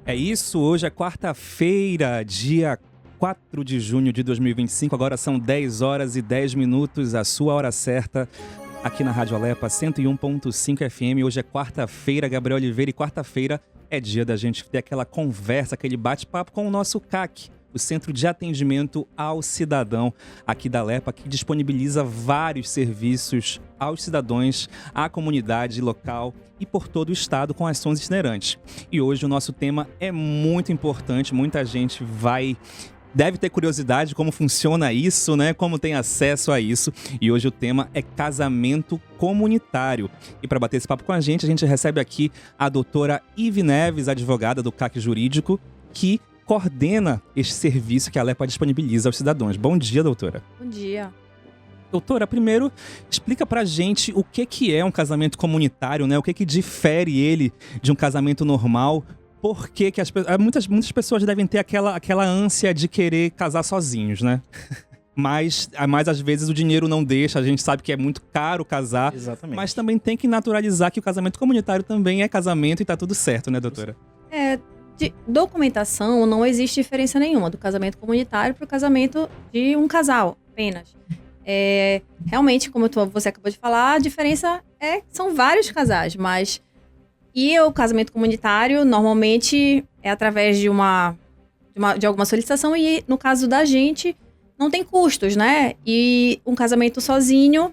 É isso, hoje é quarta-feira, dia 4 de junho de 2025, agora são 10 horas e 10 minutos, a sua hora certa, aqui na Rádio Alepa 101.5 FM. Hoje é quarta-feira, Gabriel Oliveira, e quarta-feira é dia da gente ter aquela conversa, aquele bate-papo com o nosso CAC, o Centro de Atendimento ao Cidadão aqui da Alepa, que disponibiliza vários serviços aos cidadãos, à comunidade local e por todo o estado com ações itinerantes. E hoje o nosso tema é muito importante, muita gente deve ter curiosidade de como funciona isso, né? Como tem acesso a isso. E hoje o tema é casamento comunitário. E para bater esse papo com a gente recebe aqui a doutora Ive Neves, advogada do CAC Jurídico, que coordena este serviço que a Alepa disponibiliza aos cidadãos. Bom dia, doutora. Bom dia. Doutora, primeiro, explica pra gente o que é um casamento comunitário, né? O que difere ele de um casamento normal? Por que muitas pessoas devem ter aquela ânsia de querer casar sozinhos, né? Mas às vezes o dinheiro não deixa, a gente sabe que é muito caro casar. Exatamente. Mas também tem que naturalizar que o casamento comunitário também é casamento e tá tudo certo, né, doutora? De documentação, não existe diferença nenhuma do casamento comunitário para o casamento de um casal, apenas. Realmente, como você acabou de falar, a diferença são vários casais, mas... E o casamento comunitário, normalmente, é através de alguma solicitação e, no caso da gente, não tem custos, né? E um casamento sozinho,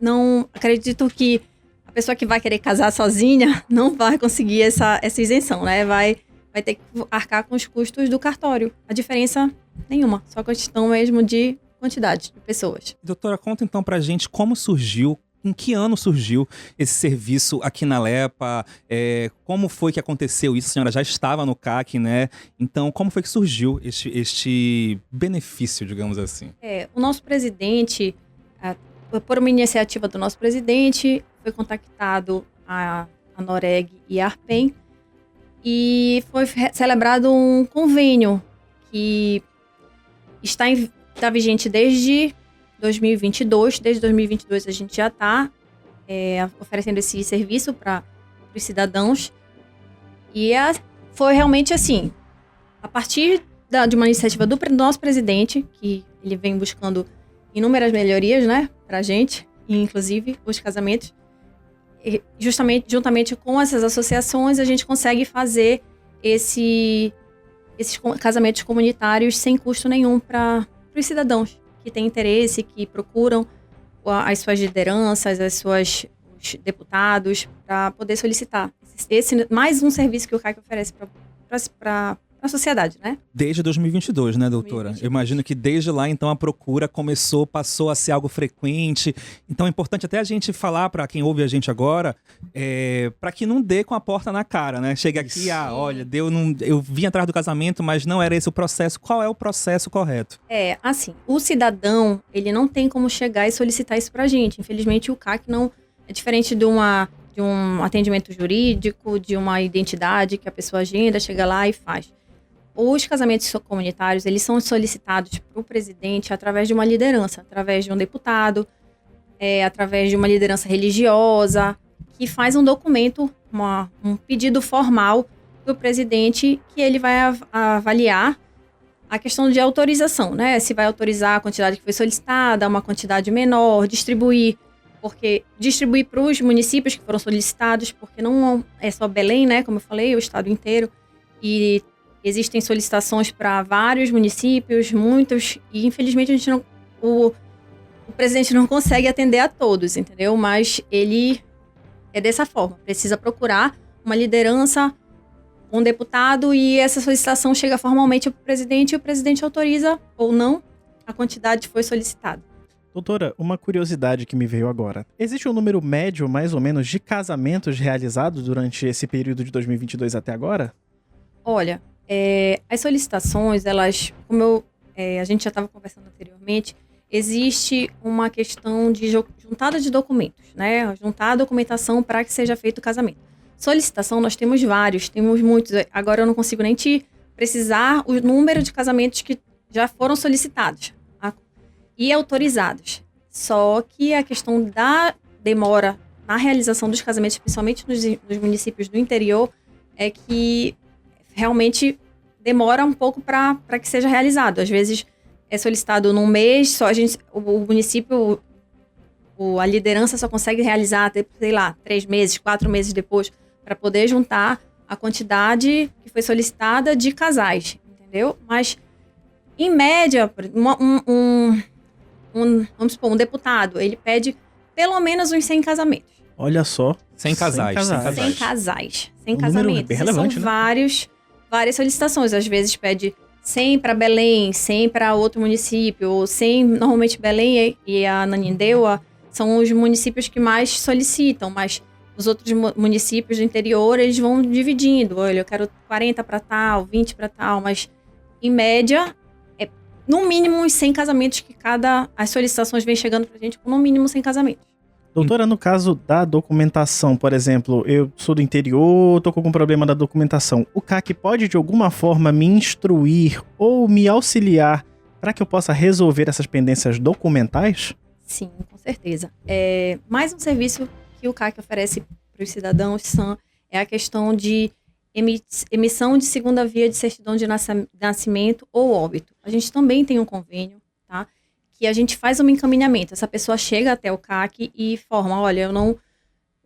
não acredito que a pessoa que vai querer casar sozinha não vai conseguir essa isenção, né? Vai ter que arcar com os custos do cartório. A diferença nenhuma, só questão mesmo de quantidade de pessoas. Doutora, conta então pra gente como surgiu, em que ano surgiu esse serviço aqui na Alepa, como foi que aconteceu isso? A senhora já estava no CAC, né? Então, como foi que surgiu este benefício, digamos assim? O nosso presidente, por uma iniciativa do nosso presidente, foi contactado a Noreg e a Arpen, e foi celebrado um convênio que está vigente desde 2022. Desde 2022 a gente já está oferecendo esse serviço para os cidadãos. E foi realmente assim, a partir de uma iniciativa do nosso presidente, que ele vem buscando inúmeras melhorias, né, para a gente, inclusive os casamentos. E juntamente com essas associações, a gente consegue fazer esses casamentos comunitários sem custo nenhum para os cidadãos que têm interesse, que procuram as suas lideranças, os deputados, para poder solicitar. Esse mais um serviço que o CAC oferece para a sociedade, né? Desde 2022, né, doutora? 2022. Eu imagino que desde lá, então, a procura passou a ser algo frequente. Então, é importante até a gente falar para quem ouve a gente agora, para que não dê com a porta na cara, né? Chega aqui, olha, eu vim atrás do casamento, mas não era esse o processo. Qual é o processo correto? Assim, o cidadão, ele não tem como chegar e solicitar isso pra gente. Infelizmente, o CAC não é diferente de um atendimento jurídico, de uma identidade que a pessoa agenda, chega lá e faz. Os casamentos comunitários, eles são solicitados para o presidente através de uma liderança, através de um deputado, através de uma liderança religiosa, que faz um documento, um pedido formal para o presidente, que ele vai avaliar a questão de autorização, né? Se vai autorizar a quantidade que foi solicitada, uma quantidade menor, distribuir para os municípios que foram solicitados, porque não é só Belém, né? Como eu falei, o estado inteiro, e existem solicitações para vários municípios, muitos, e infelizmente o presidente não consegue atender a todos, entendeu? Mas ele é dessa forma, precisa procurar uma liderança, um deputado, e essa solicitação chega formalmente para o presidente, e o presidente autoriza ou não a quantidade que foi solicitada. Doutora, uma curiosidade que me veio agora. Existe um número médio, mais ou menos, de casamentos realizados durante esse período de 2022 até agora? Olha, as solicitações, elas, como a gente já estava conversando anteriormente, existe uma questão de juntada de documentos, né? Juntar a documentação para que seja feito o casamento. Solicitação, nós temos muitos. Agora eu não consigo nem te precisar o número de casamentos que já foram solicitados e autorizados. Só que a questão da demora na realização dos casamentos, principalmente nos municípios do interior, é que realmente demora um pouco para que seja realizado. Às vezes é solicitado num mês, só o município, a liderança só consegue realizar, sei lá, 3 meses, 4 meses depois, para poder juntar a quantidade que foi solicitada de casais, entendeu? Mas, em média, vamos supor, um deputado, ele pede pelo menos uns 100 casamentos. Olha só. 100 casais. 100 casais. 100 Um número casamentos. bem E relevante, são né? várias solicitações. Às vezes pede 100 para Belém, 100 para outro município, ou 100, normalmente Belém e a Ananindeua são os municípios que mais solicitam, mas os outros municípios do interior, eles vão dividindo. Olha, eu quero 40 para tal, 20 para tal, mas em média, é no mínimo uns 100 casamentos que as solicitações vêm chegando pra gente com no mínimo 100 casamentos. Doutora, no caso da documentação, por exemplo, eu sou do interior, tô com algum problema da documentação. O CAC pode, de alguma forma, me instruir ou me auxiliar para que eu possa resolver essas pendências documentais? Sim, com certeza. Mais um serviço que o CAC oferece para os cidadãos é a questão de emissão de segunda via de certidão de nascimento ou óbito. A gente também tem um convênio, tá? Que a gente faz um encaminhamento. Essa pessoa chega até o CAC e informa, olha, eu não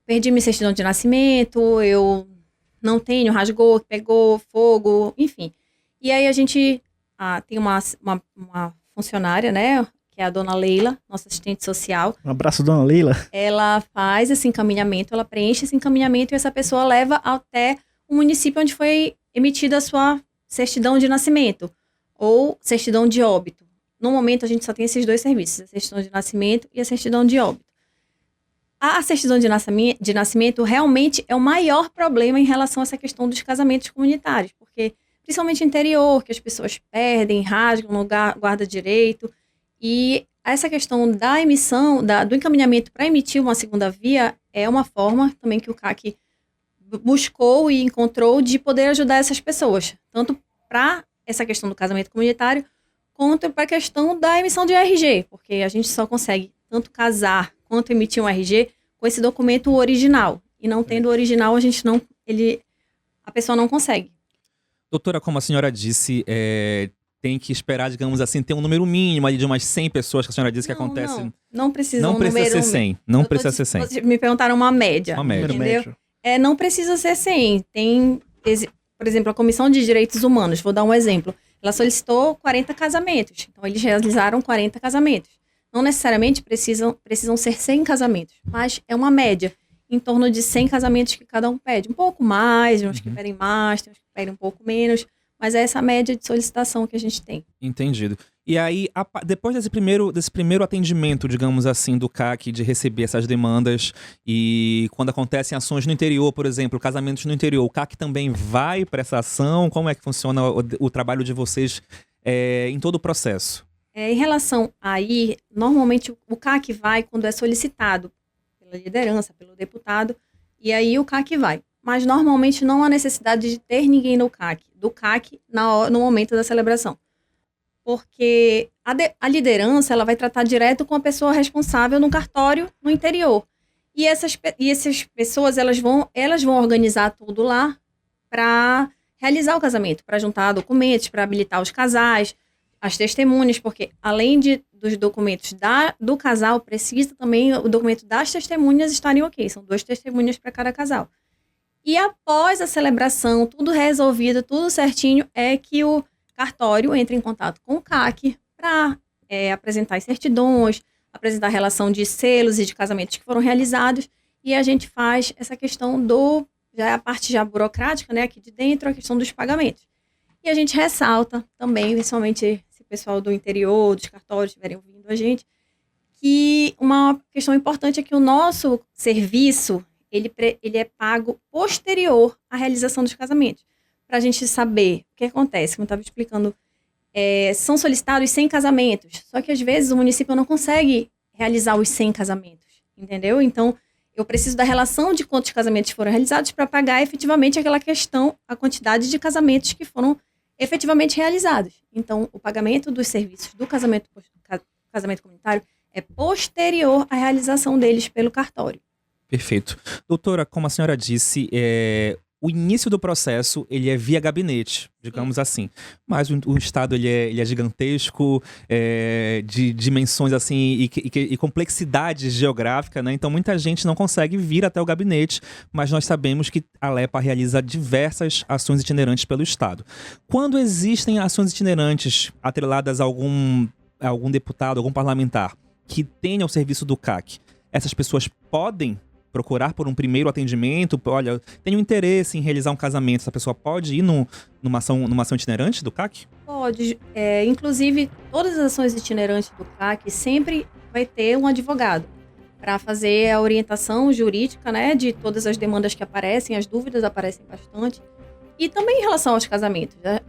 perdi minha certidão de nascimento, eu não tenho, rasgou, pegou fogo, enfim. E aí a gente tem uma funcionária, né, que é a dona Leila, nossa assistente social. Um abraço, dona Leila. Ela faz esse encaminhamento, ela preenche esse encaminhamento e essa pessoa leva até o município onde foi emitida a sua certidão de nascimento ou certidão de óbito. No momento, a gente só tem esses 2 serviços, a certidão de nascimento e a certidão de óbito. A certidão de nascimento realmente é o maior problema em relação a essa questão dos casamentos comunitários, porque, principalmente no interior, que as pessoas perdem, rasgam, não guarda direito, e essa questão da emissão, do encaminhamento para emitir uma segunda via é uma forma também que o CAC buscou e encontrou de poder ajudar essas pessoas, tanto para essa questão do casamento comunitário, quanto para a questão da emissão de RG, porque a gente só consegue tanto casar quanto emitir um RG com esse documento original. E não tendo o original, a pessoa não consegue. Doutora, como a senhora disse, tem que esperar, digamos assim, ter um número mínimo ali de umas 100 pessoas que a senhora disse que acontece. Não precisa Não precisa ser 100. Não precisa ser 100. Vocês me perguntaram uma média. Uma média. Entendeu? Não precisa ser 100. Tem, por exemplo, a Comissão de Direitos Humanos, vou dar um exemplo. Ela solicitou 40 casamentos. Então, eles realizaram 40 casamentos. Não necessariamente precisam ser 100 casamentos, mas é uma média. Em torno de 100 casamentos que cada um pede. Um pouco mais, uns que pedem mais, tem uns que pedem um pouco menos. Mas é essa média de solicitação que a gente tem. Entendido. E aí, depois desse primeiro atendimento, digamos assim, do CAC, de receber essas demandas, e quando acontecem ações no interior, por exemplo, casamentos no interior, o CAC também vai para essa ação? Como é que funciona o trabalho de vocês em todo o processo? Em relação aí, normalmente o CAC vai quando é solicitado pela liderança, pelo deputado, e aí o CAC vai. Mas normalmente não há necessidade de ter ninguém do CAC no momento da celebração. Porque a liderança ela vai tratar direto com a pessoa responsável no cartório no interior. E essas pessoas elas vão organizar tudo lá para realizar o casamento, para juntar documentos, para habilitar os casais, as testemunhas, porque além dos documentos do casal, precisa também o documento das testemunhas estarem ok. São 2 testemunhas para cada casal. E após a celebração, tudo resolvido, tudo certinho, é que o cartório entra em contato com o CAC para apresentar as certidões, apresentar a relação de selos e de casamentos que foram realizados, e a gente faz essa questão a parte já burocrática, né, aqui de dentro, a questão dos pagamentos. E a gente ressalta também, principalmente se o pessoal do interior, dos cartórios estiverem ouvindo a gente, que uma questão importante é que o nosso serviço, ele é pago posterior à realização dos casamentos. Para a gente saber o que acontece, como eu estava explicando, são solicitados 100 casamentos, só que às vezes o município não consegue realizar os 100 casamentos, entendeu? Então, eu preciso da relação de quantos casamentos foram realizados para pagar efetivamente aquela questão, a quantidade de casamentos que foram efetivamente realizados. Então, o pagamento dos serviços do casamento comunitário é posterior à realização deles pelo cartório. Perfeito. Doutora, como a senhora disse, o início do processo, ele é via gabinete, digamos assim. Mas o estado, ele é gigantesco, de dimensões, assim, e complexidade geográfica, né? Então, muita gente não consegue vir até o gabinete, mas nós sabemos que a Alepa realiza diversas ações itinerantes pelo estado. Quando existem ações itinerantes atreladas a algum deputado, algum parlamentar que tenha o serviço do CAC, essas pessoas podem procurar por um primeiro atendimento? Olha, tenho interesse em realizar um casamento. Essa pessoa pode ir numa ação itinerante do CAC? Pode. Inclusive, todas as ações itinerantes do CAC sempre vai ter um advogado para fazer a orientação jurídica, né, de todas as demandas que aparecem, as dúvidas aparecem bastante. E também em relação aos casamentos, né?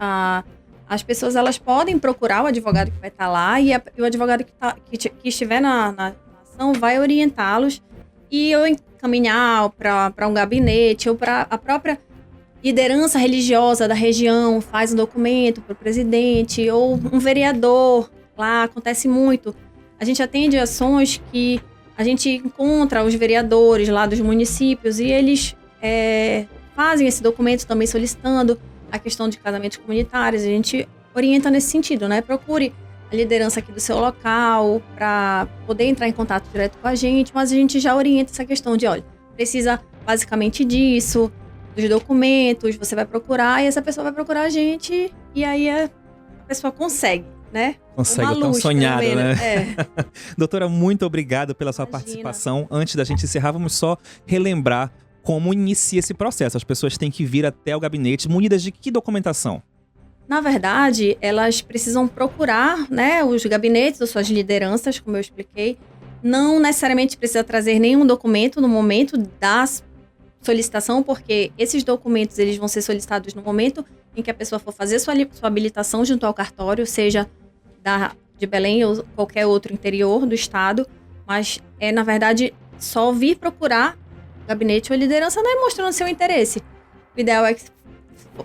As pessoas, elas podem procurar o advogado que vai estar lá e o advogado que estiver na ação vai orientá-los e eu encaminhar para um gabinete ou para a própria liderança religiosa da região, faz um documento para o presidente ou um vereador. Lá acontece muito. A gente atende ações que a gente encontra os vereadores lá dos municípios e eles fazem esse documento também solicitando a questão de casamentos comunitários. A gente orienta nesse sentido, né? Procure a liderança aqui do seu local para poder entrar em contato direto com a gente, mas a gente já orienta essa questão de, olha, precisa basicamente disso, dos documentos, você vai procurar e essa pessoa vai procurar a gente e aí a pessoa consegue, né? Consegue, tão sonhado, né? Doutora, muito obrigado pela sua participação. Antes da gente encerrar, vamos só relembrar como inicia esse processo. As pessoas têm que vir até o gabinete munidas de que documentação? Na verdade, elas precisam procurar, né, os gabinetes ou suas lideranças, como eu expliquei. Não necessariamente precisa trazer nenhum documento no momento da solicitação, porque esses documentos eles vão ser solicitados no momento em que a pessoa for fazer sua habilitação junto ao cartório, seja de Belém ou qualquer outro interior do estado. Mas na verdade, só vir procurar gabinete ou liderança, né, mostrando seu interesse. O ideal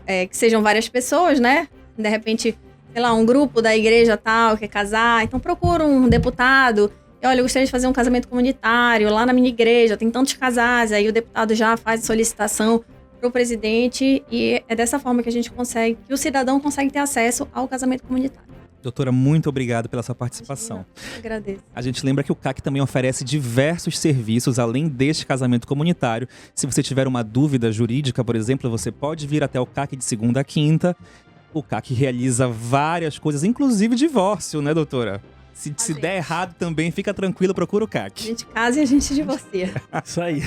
é que sejam várias pessoas, né? De repente, sei lá, um grupo da igreja tal quer casar, então procura um deputado. E, olha, eu gostaria de fazer um casamento comunitário lá na minha igreja, tem tantos casais. Aí o deputado já faz a solicitação para o presidente e é dessa forma que a gente consegue, que o cidadão consegue ter acesso ao casamento comunitário. Doutora, muito obrigado pela sua participação. Imagina, eu agradeço. A gente lembra que o CAC também oferece diversos serviços, além deste casamento comunitário. Se você tiver uma dúvida jurídica, por exemplo, você pode vir até o CAC de segunda a quinta. O CAC realiza várias coisas, inclusive divórcio, né, doutora? Se der errado também, fica tranquilo, procura o CAC. A gente casa e a gente divorcia. Isso aí.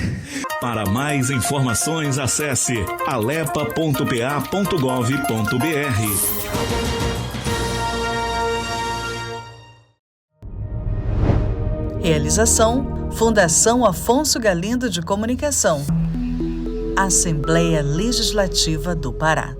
Para mais informações, acesse alepa.pa.gov.br. Realização: Fundação Afonso Galindo de Comunicação. Assembleia Legislativa do Pará.